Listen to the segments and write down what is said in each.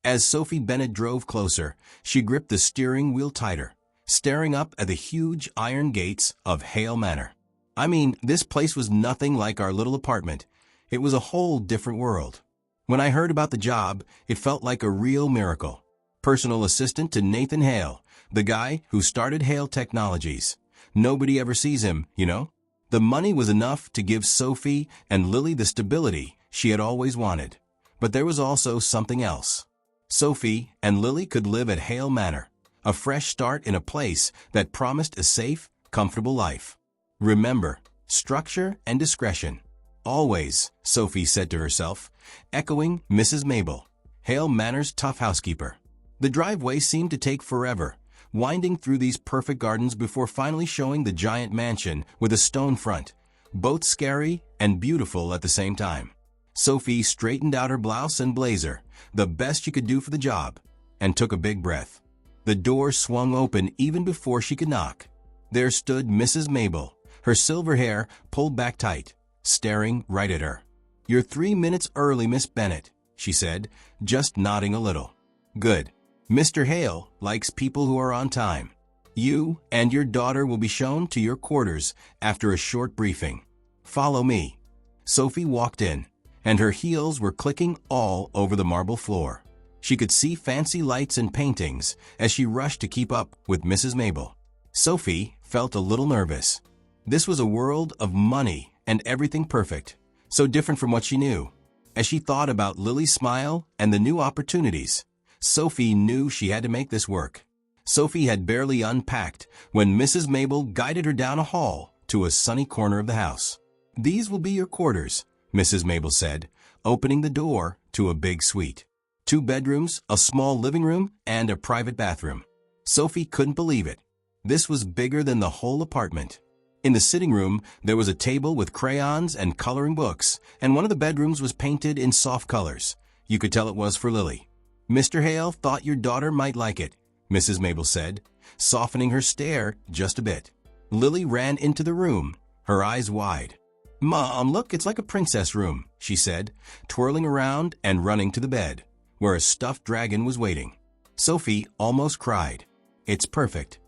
As Sophie Bennett drove closer, she gripped the steering wheel tighter, staring up at the huge iron gates of Hale Manor. I mean, this place was nothing like our little apartment. It was a whole different world. When I heard about the job, it felt like a real miracle. Personal assistant to Nathan Hale, the guy who started Hale Technologies. Nobody ever sees him, you know? The money was enough to give Sophie and Lily the stability she had always wanted. But there was also something else. Sophie and Lily could live at Hale Manor, a fresh start in a place that promised a safe, comfortable life. Remember, structure and discretion. Always, Sophie said to herself, echoing Mrs. Mabel, Hale Manor's tough housekeeper. The driveway seemed to take forever, winding through these perfect gardens before finally showing the giant mansion with a stone front, both scary and beautiful at the same time. Sophie straightened out her blouse and blazer, the best she could do for the job, and took a big breath. The door swung open even before she could knock. There stood Mrs. Mabel, her silver hair pulled back tight, staring right at her. "You're 3 minutes early, Miss Bennett," she said, just nodding a little. "Good. Mr. Hale likes people who are on time. You and your daughter will be shown to your quarters after a short briefing. Follow me." Sophie walked in, and her heels were clicking all over the marble floor. She could see fancy lights and paintings as she rushed to keep up with Mrs. Mabel. Sophie felt a little nervous. This was a world of money and everything perfect, so different from what she knew. As she thought about Lily's smile and the new opportunities, Sophie knew she had to make this work. Sophie had barely unpacked when Mrs. Mabel guided her down a hall to a sunny corner of the house. "These will be your quarters," Mrs. Mabel said, opening the door to a big suite. 2 bedrooms, a small living room, and a private bathroom. Sophie couldn't believe it. This was bigger than the whole apartment. In the sitting room, there was a table with crayons and coloring books, and one of the bedrooms was painted in soft colors. You could tell it was for Lily. "Mr. Hale thought your daughter might like it," Mrs. Mabel said, softening her stare just a bit. Lily ran into the room, her eyes wide. "Mom, look, it's like a princess room," she said, twirling around and running to the bed, where a stuffed dragon was waiting. Sophie almost cried. "It's perfect."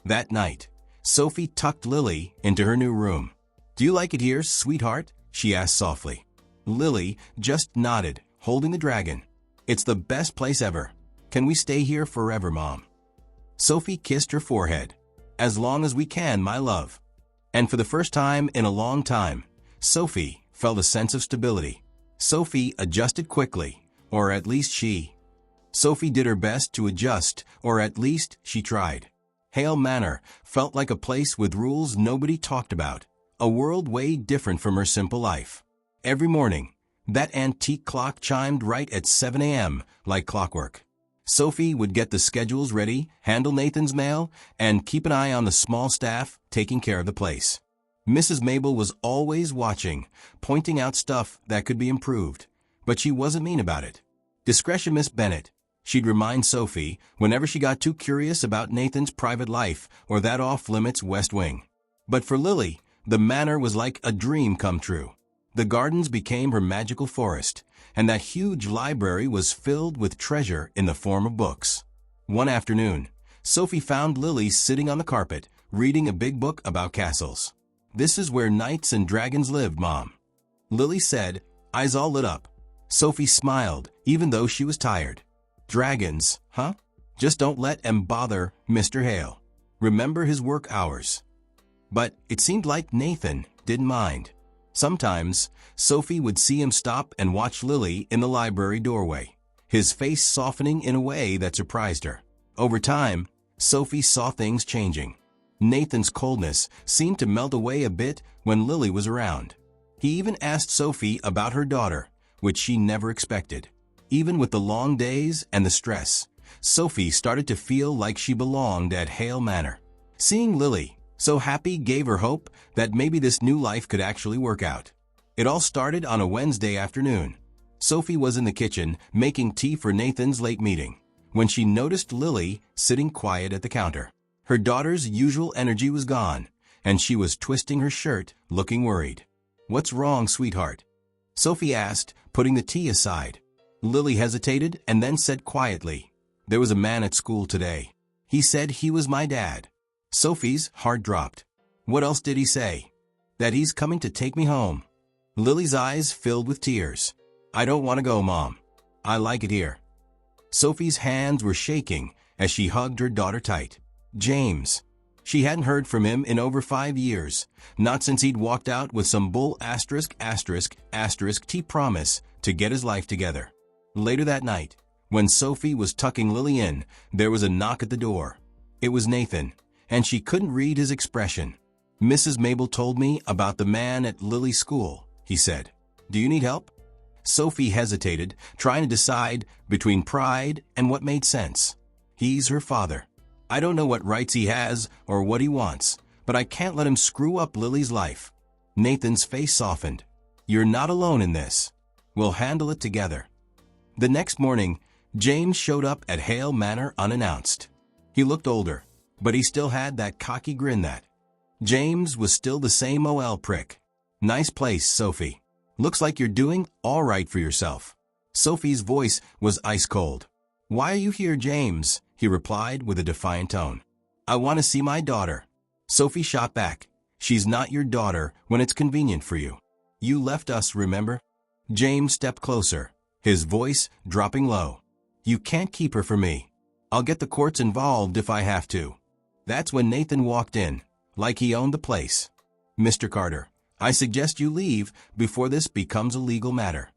That night, Sophie tucked Lily into her new room. "Do you like it here, sweetheart?" she asked softly. Lily just nodded, holding the dragon. "It's the best place ever. Can we stay here forever, Mom?" Sophie kissed her forehead. "As long as we can, my love." And for the first time in a long time, Sophie felt a sense of stability. Sophie adjusted quickly, or at least Sophie did her best to adjust, or at least she tried. Hale Manor felt like a place with rules nobody talked about, a world way different from her simple life. Every morning, that antique clock chimed right at 7 a.m. like clockwork. Sophie would get the schedules ready, handle Nathan's mail, and keep an eye on the small staff taking care of the place. Mrs. Mabel was always watching, pointing out stuff that could be improved, but she wasn't mean about it. "Discretion, Miss Bennett," she'd remind Sophie whenever she got too curious about Nathan's private life or that off-limits West Wing. But for Lily, the manor was like a dream come true. The gardens became her magical forest, and that huge library was filled with treasure in the form of books. One afternoon, Sophie found Lily sitting on the carpet, reading a big book about castles. "This is where knights and dragons lived, Mom," Lily said, eyes all lit up. Sophie smiled, even though she was tired. "Dragons, huh? Just don't let 'em bother Mr. Hale. Remember his work hours." But it seemed like Nathan didn't mind. Sometimes, Sophie would see him stop and watch Lily in the library doorway, his face softening in a way that surprised her. Over time, Sophie saw things changing. Nathan's coldness seemed to melt away a bit when Lily was around. He even asked Sophie about her daughter, which she never expected. Even with the long days and the stress, Sophie started to feel like she belonged at Hale Manor. Seeing Lily so happy gave her hope that maybe this new life could actually work out. It all started on a Wednesday afternoon. Sophie was in the kitchen making tea for Nathan's late meeting when she noticed Lily sitting quiet at the counter. Her daughter's usual energy was gone, and she was twisting her shirt, looking worried. "What's wrong, sweetheart?" Sophie asked, putting the tea aside. Lily hesitated and then said quietly, "There was a man at school today. He said he was my dad." Sophie's heart dropped. "What else did he say?" "That he's coming to take me home." Lily's eyes filled with tears. "I don't want to go, Mom. I like it here." Sophie's hands were shaking as she hugged her daughter tight. James. She hadn't heard from him in over 5 years, not since he'd walked out with some bull *****T promise to get his life together. Later that night, when Sophie was tucking Lily in, there was a knock at the door. It was Nathan, and she couldn't read his expression. "Mrs. Mabel told me about the man at Lily's school," he said. "Do you need help?" Sophie hesitated, trying to decide between pride and what made sense. He's her father. I don't know what rights he has or what he wants, but I can't let him screw up Lily's life. Nathan's face softened. "You're not alone in this. We'll handle it together." The next morning, James showed up at Hale Manor unannounced. He looked older, but he still had that cocky grin that. James was still the same OL prick. "Nice place, Sophie. Looks like you're doing all right for yourself." Sophie's voice was ice cold. "Why are you here, James?" he replied with a defiant tone. "I want to see my daughter." Sophie shot back. "She's not your daughter when it's convenient for you. You left us, remember?" James stepped closer, his voice dropping low. "You can't keep her for me. I'll get the courts involved if I have to." That's when Nathan walked in, like he owned the place. "Mr. Carter, I suggest you leave before this becomes a legal matter."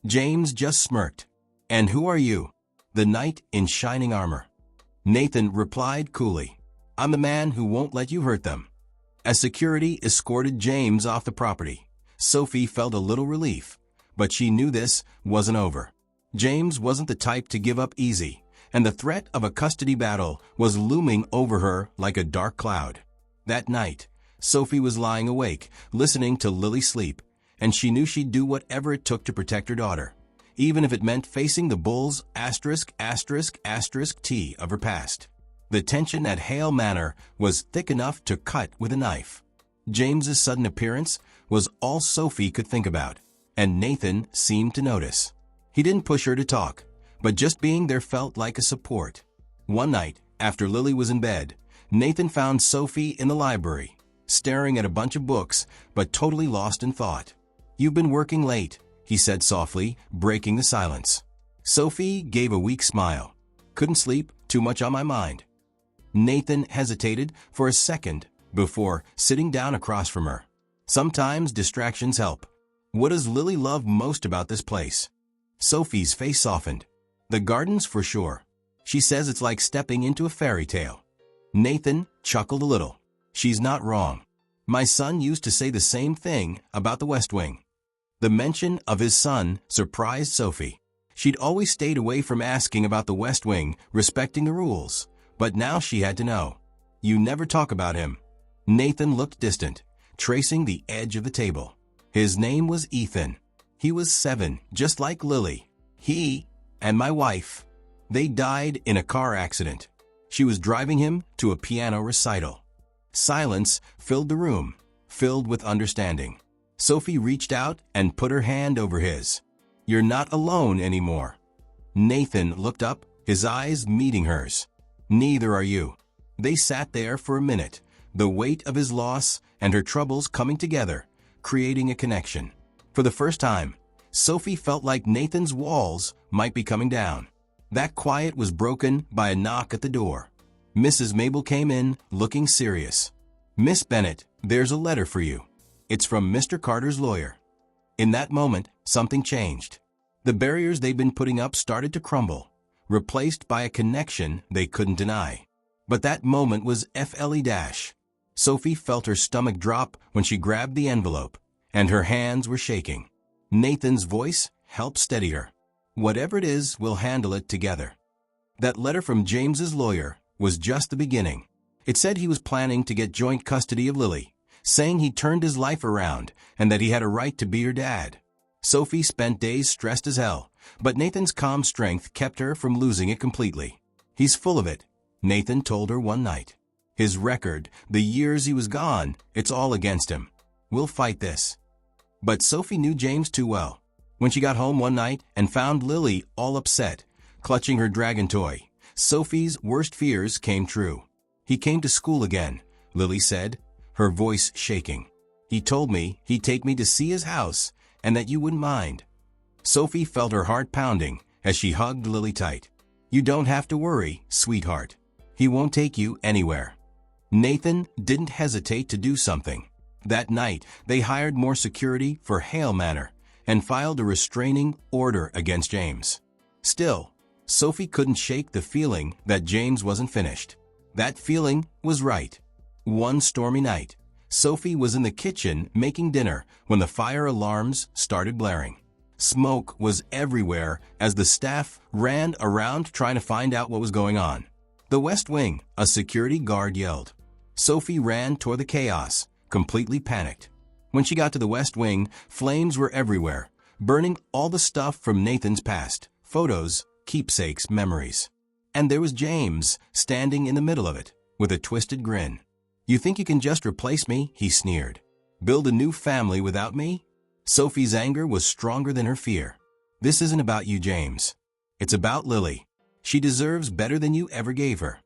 James just smirked. "And who are you?" "The knight in shining armor." Nathan replied coolly, "I'm the man who won't let you hurt them." As security escorted James off the property, Sophie felt a little relief, but she knew this wasn't over. James wasn't the type to give up easy, and the threat of a custody battle was looming over her like a dark cloud. That night, Sophie was lying awake, listening to Lily sleep, and she knew she'd do whatever it took to protect her daughter, even if it meant facing the bulls ****T of her past. The tension at Hale Manor was thick enough to cut with a knife. James's sudden appearance was all Sophie could think about, and Nathan seemed to notice. He didn't push her to talk, but just being there felt like a support. One night, after Lily was in bed, Nathan found Sophie in the library, staring at a bunch of books, but totally lost in thought. "You've been working late," he said softly, breaking the silence. Sophie gave a weak smile. "Couldn't sleep, too much on my mind." Nathan hesitated for a second before sitting down across from her. "Sometimes distractions help. What does Lily love most about this place?" Sophie's face softened. "The gardens for sure. She says it's like stepping into a fairy tale." Nathan chuckled a little. "She's not wrong. My son used to say the same thing about the West Wing." The mention of his son surprised Sophie. She'd always stayed away from asking about the West Wing, respecting the rules, but now she had to know. "You never talk about him." Nathan looked distant, tracing the edge of the table. "His name was Ethan. He was 7, just like Lily. He and my wife, they died in a car accident. She was driving him to a piano recital." Silence filled the room, filled with understanding. Sophie reached out and put her hand over his. "You're not alone anymore." Nathan looked up, his eyes meeting hers. "Neither are you." They sat there for a minute, the weight of his loss and her troubles coming together, creating a connection. For the first time, Sophie felt like Nathan's walls might be coming down. That quiet was broken by a knock at the door. Mrs. Mabel came in, looking serious. "Miss Bennet, there's a letter for you. It's from Mr. Carter's lawyer." In that moment, something changed. The barriers they'd been putting up started to crumble, replaced by a connection they couldn't deny. But that moment was FLE-. Sophie felt her stomach drop when she grabbed the envelope, and her hands were shaking. Nathan's voice helped steady her. "Whatever it is, we'll handle it together." That letter from James's lawyer was just the beginning. It said he was planning to get joint custody of Lily, saying he turned his life around and that he had a right to be her dad. Sophie spent days stressed as hell, but Nathan's calm strength kept her from losing it completely. "He's full of it," Nathan told her one night. "His record, the years he was gone, it's all against him. We'll fight this." But Sophie knew James too well. When she got home one night and found Lily all upset, clutching her dragon toy, Sophie's worst fears came true. "He came to school again," Lily said, her voice shaking. "He told me he'd take me to see his house and that you wouldn't mind." Sophie felt her heart pounding as she hugged Lily tight. "You don't have to worry, sweetheart. He won't take you anywhere." Nathan didn't hesitate to do something. That night, they hired more security for Hale Manor and filed a restraining order against James. Still, Sophie couldn't shake the feeling that James wasn't finished. That feeling was right. One stormy night, Sophie was in the kitchen making dinner when the fire alarms started blaring. Smoke was everywhere as the staff ran around trying to find out what was going on. "The West Wing," a security guard yelled. Sophie ran toward the chaos, completely panicked. When she got to the West Wing, flames were everywhere, burning all the stuff from Nathan's past, photos, keepsakes, memories. And there was James, standing in the middle of it, with a twisted grin. "You think you can just replace me?" he sneered. "Build a new family without me?" Sophie's anger was stronger than her fear. "This isn't about you, James. It's about Lily. She deserves better than you ever gave her."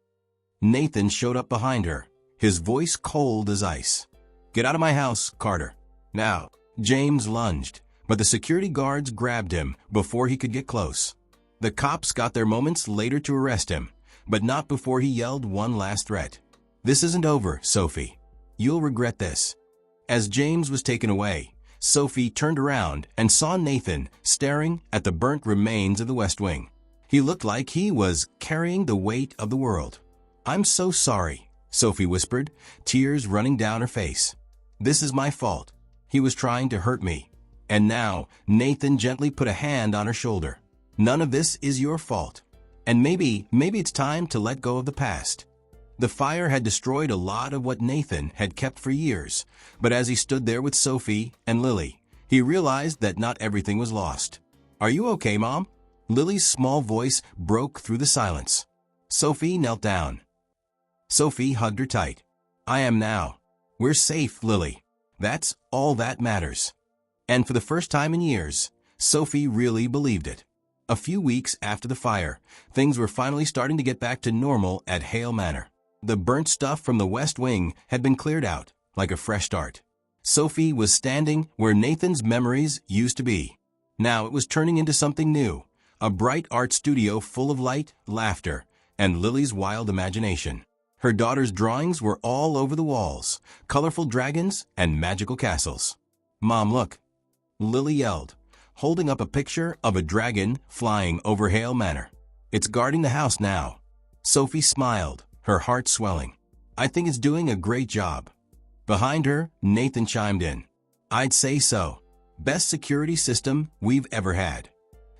Nathan showed up behind her, his voice cold as ice. "Get out of my house, Carter. Now." James lunged, but the security guards grabbed him before he could get close. The cops got their moments later to arrest him, but not before he yelled one last threat. "This isn't over, Sophie. You'll regret this." As James was taken away, Sophie turned around and saw Nathan staring at the burnt remains of the West Wing. He looked like he was carrying the weight of the world. "I'm so sorry," Sophie whispered, tears running down her face. "This is my fault. He was trying to hurt me." And now Nathan gently put a hand on her shoulder. "None of this is your fault. And maybe it's time to let go of the past." The fire had destroyed a lot of what Nathan had kept for years, but as he stood there with Sophie and Lily, he realized that not everything was lost. "Are you okay, Mom?" Lily's small voice broke through the silence. Sophie knelt down. Sophie hugged her tight. "I am now. We're safe, Lily. That's all that matters." And for the first time in years, Sophie really believed it. A few weeks after the fire, things were finally starting to get back to normal at Hale Manor. The burnt stuff from the West Wing had been cleared out, like a fresh start. Sophie was standing where Nathan's memories used to be. Now it was turning into something new, a bright art studio full of light, laughter, and Lily's wild imagination. Her daughter's drawings were all over the walls, colorful dragons and magical castles. "Mom, look," Lily yelled, holding up a picture of a dragon flying over Hale Manor. "It's guarding the house now." Sophie smiled, her heart swelling. "I think it's doing a great job." Behind her, Nathan chimed in. "I'd say so. Best security system we've ever had."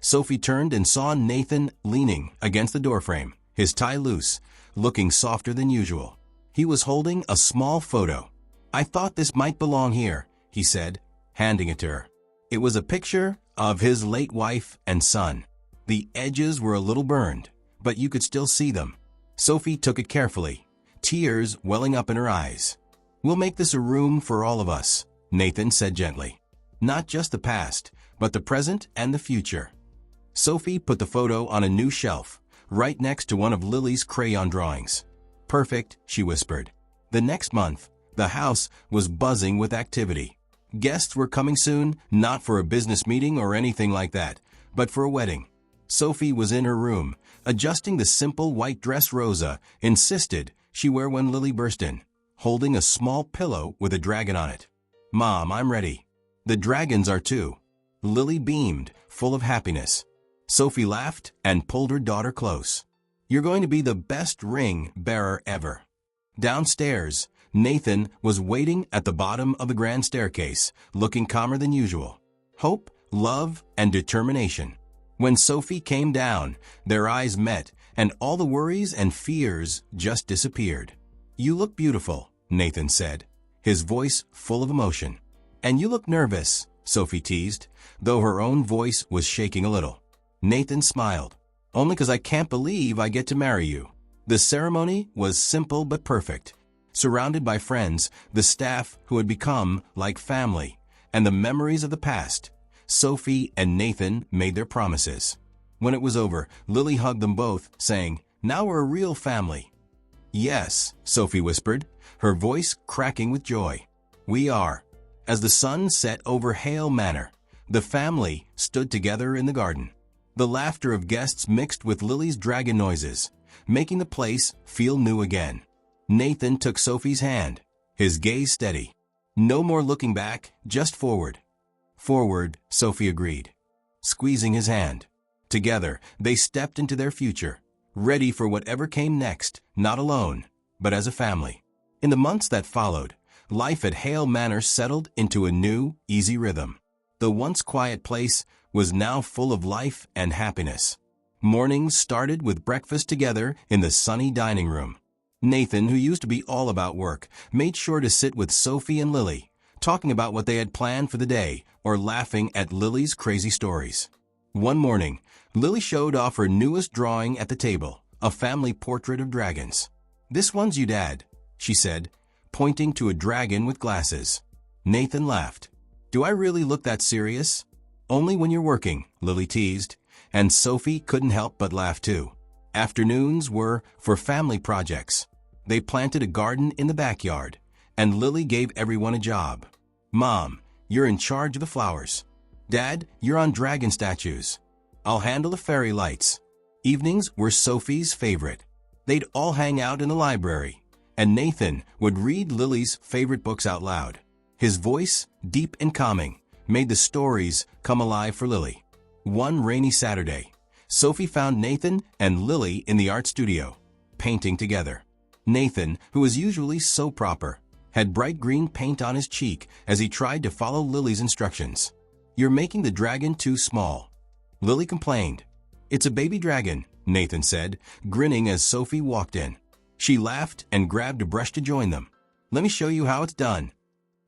Sophie turned and saw Nathan leaning against the doorframe, his tie loose, looking softer than usual. He was holding a small photo. "I thought this might belong here," he said, handing it to her. It was a picture of his late wife and son. The edges were a little burned, but you could still see them. Sophie took it carefully, tears welling up in her eyes. "We'll make this a room for all of us," Nathan said gently. "Not just the past, but the present and the future." Sophie put the photo on a new shelf, right next to one of Lily's crayon drawings. "Perfect," she whispered. The next month, the house was buzzing with activity. Guests were coming soon, not for a business meeting or anything like that, but for a wedding. Sophie was in her room, adjusting the simple white dress Rosa insisted she wear when Lily burst in, holding a small pillow with a dragon on it. "Mom, I'm ready." "The dragons are too." Lily beamed, full of happiness. Sophie laughed and pulled her daughter close. "You're going to be the best ring bearer ever." Downstairs, Nathan was waiting at the bottom of the grand staircase, looking calmer than usual. Hope, love, and determination. When Sophie came down, their eyes met, and all the worries and fears just disappeared. "You look beautiful," Nathan said, his voice full of emotion. "And you look nervous," Sophie teased, though her own voice was shaking a little. Nathan smiled. "Only 'cause I can't believe I get to marry you." The ceremony was simple but perfect. Surrounded by friends, the staff who had become like family, and the memories of the past, Sophie and Nathan made their promises. When it was over, Lily hugged them both, saying, "Now we're a real family." "Yes," Sophie whispered, her voice cracking with joy. "We are." As the sun set over Hale Manor, the family stood together in the garden. The laughter of guests mixed with Lily's dragon noises, making the place feel new again. Nathan took Sophie's hand, his gaze steady. "No more looking back, just forward." "Forward," Sophie agreed, squeezing his hand. Together, they stepped into their future, ready for whatever came next, not alone, but as a family. In the months that followed, life at Hale Manor settled into a new, easy rhythm. The once quiet place was now full of life and happiness. Mornings started with breakfast together in the sunny dining room. Nathan, who used to be all about work, made sure to sit with Sophie and Lily, talking about what they had planned for the day or laughing at Lily's crazy stories. One morning, Lily showed off her newest drawing at the table, a family portrait of dragons. "This one's you, Dad," she said, pointing to a dragon with glasses. Nathan laughed. "Do I really look that serious?" "Only when you're working," Lily teased, and Sophie couldn't help but laugh too. Afternoons were for family projects. They planted a garden in the backyard, and Lily gave everyone a job. "Mom, you're in charge of the flowers. Dad, you're on dragon statues. I'll handle the fairy lights." Evenings were Sophie's favorite. They'd all hang out in the library, and Nathan would read Lily's favorite books out loud. His voice, deep and calming, made the stories come alive for Lily. One rainy Saturday, Sophie found Nathan and Lily in the art studio, painting together. Nathan, who was usually so proper, had bright green paint on his cheek as he tried to follow Lily's instructions. "You're making the dragon too small," Lily complained. "It's a baby dragon," Nathan said, grinning as Sophie walked in. She laughed and grabbed a brush to join them. "Let me show you how it's done."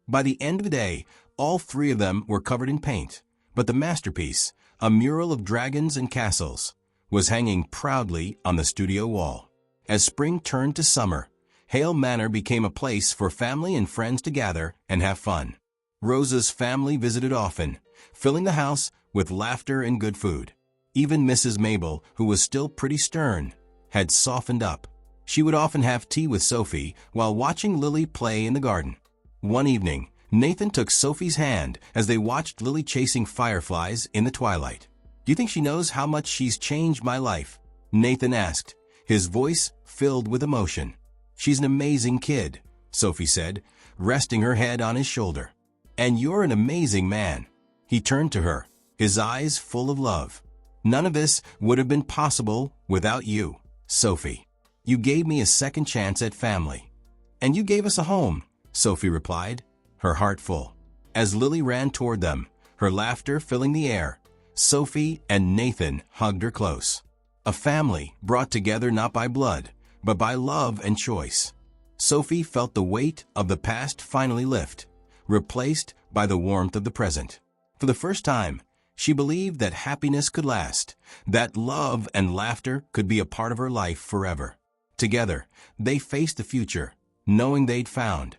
By the end of the day, all three of them were covered in paint, but the masterpiece, a mural of dragons and castles, was hanging proudly on the studio wall. As spring turned to summer, Hale Manor became a place for family and friends to gather and have fun. Rosa's family visited often, filling the house with laughter and good food. Even Mrs. Mabel, who was still pretty stern, had softened up. She would often have tea with Sophie while watching Lily play in the garden. One evening, Nathan took Sophie's hand as they watched Lily chasing fireflies in the twilight. "Do you think she knows how much she's changed my life?" Nathan asked, his voice filled with emotion. "She's an amazing kid," Sophie said, resting her head on his shoulder. "And you're an amazing man." He turned to her, his eyes full of love. "None of this would have been possible without you, Sophie. You gave me a second chance at family." "And you gave us a home," Sophie replied, her heart full. As Lily ran toward them, her laughter filling the air, Sophie and Nathan hugged her close. A family brought together not by blood, but by love and choice. Sophie felt the weight of the past finally lift, replaced by the warmth of the present. For the first time, she believed that happiness could last, that love and laughter could be a part of her life forever. Together, they faced the future, knowing they'd found